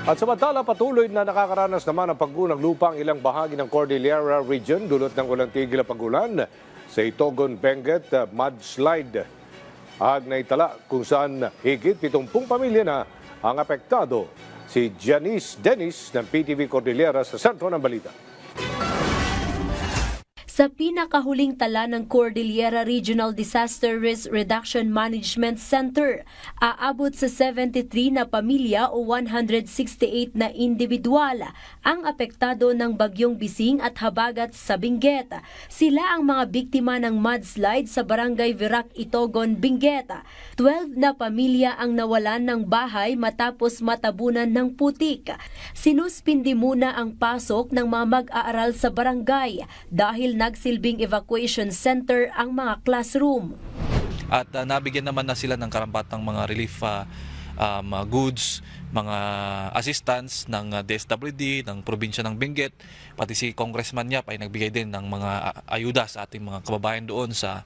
At samantala, patuloy na nakakaranas naman ang paggunang lupa ang ilang bahagi ng Cordillera Region dulot ng walang tigil na pagulan sa Itogon, Benguet mudslide. Agnay tala kung saan higit 70 pamilya na ang apektado. Si Janice Dennis ng PTV Cordillera sa sentro ng balita. Sa pinakahuling tala ng Cordillera Regional Disaster Risk Reduction Management Center, aabot sa 73 na pamilya o 168 na individual ang apektado ng bagyong Bising at habagat sa Benguet. Sila ang mga biktima ng mudslide sa Barangay Virac, Itogon, Benguet. 12 na pamilya ang nawalan ng bahay matapos matabunan ng putik. Sinuspindi muna ang pasok ng mga mag-aaral sa barangay dahil nagsilbing evacuation center ang mga classroom. At nabigyan naman na sila ng karampatang mga relief goods, mga assistance ng DSWD, ng probinsya ng Benguet, pati si Congressman Yap ay nagbigay din ng mga ayuda sa ating mga kababayan doon sa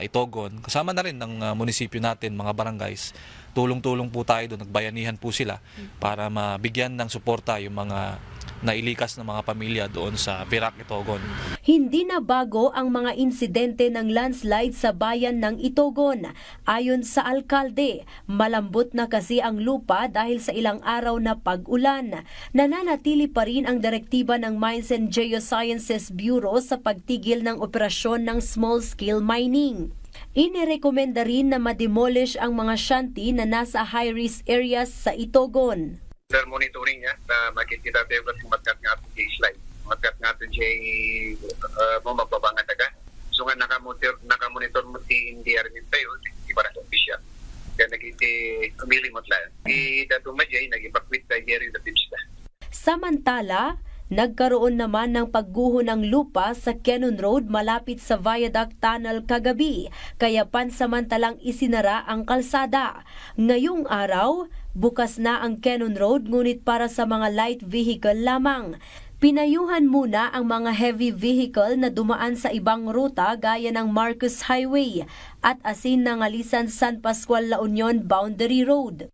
Itogon. Kasama na rin ng munisipyo natin, mga barangays. Tulong-tulong po tayo doon, nagbayanihan po sila para mabigyan ng suporta yung mga nailikas ng mga pamilya doon sa Virac, Itogon. Hindi na bago ang mga insidente ng landslide sa bayan ng Itogon. Ayon sa alkalde, malambot na kasi ang lupa dahil sa ilang araw na pag-ulan. Nananatili pa rin ang direktiba ng Mines and Geosciences Bureau sa pagtigil ng operasyon ng small-scale mining. Inirekomenda rin na ma-demolish ang mga shanty na nasa high-risk areas sa Itogon. Under monitoring niya, na makikita tayo kung matkat nga ito slide. Matkat nga ito mo magbabangan taga. So nga nakamonitor mo si NDR tayo, di para sa official. Kaya nagiti umilimot lang. Di dato majay, nag-evacuate tayo rin na tips na. Samantala, nagkaroon naman ng pagguho ng lupa sa Cannon Road malapit sa Viaduct Tunnel kagabi, kaya pansamantalang isinara ang kalsada. Ngayong araw, bukas na ang Cannon Road ngunit para sa mga light vehicle lamang. Pinayuhan muna ang mga heavy vehicle na dumaan sa ibang ruta gaya ng Marcos Highway at Asin ng Alisan San Pascual La Union Boundary Road.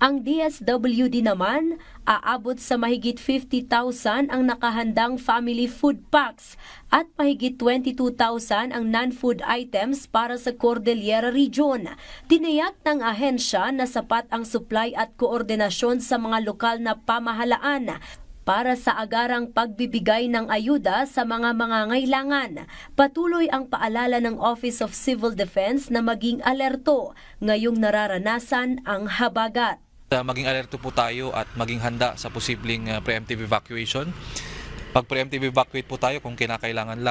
Ang DSWD naman, aabot sa mahigit 50,000 ang nakahandang family food packs at mahigit 22,000 ang non-food items para sa Cordillera Region. Tiniyak ng ahensya na sapat ang supply at koordinasyon sa mga lokal na pamahalaan para sa agarang pagbibigay ng ayuda sa mga mangangailangan. Patuloy ang paalala ng Office of Civil Defense na maging alerto ngayong nararanasan ang habagat. Maging alerto po tayo at maging handa sa posibleng preemptive evacuation. Pag preemptive evacuate po tayo kung kinakailangan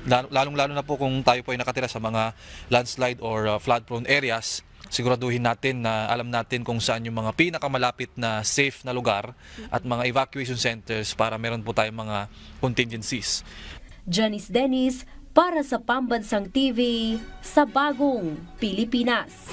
lalong-lalo na po kung tayo po ay nakatira sa mga landslide or flood-prone areas, siguraduhin natin na alam natin kung saan yung mga pinakamalapit na safe na lugar at mga evacuation centers para meron po tayong mga contingencies. Janice Dennis para sa Pambansang TV sa Bagong Pilipinas.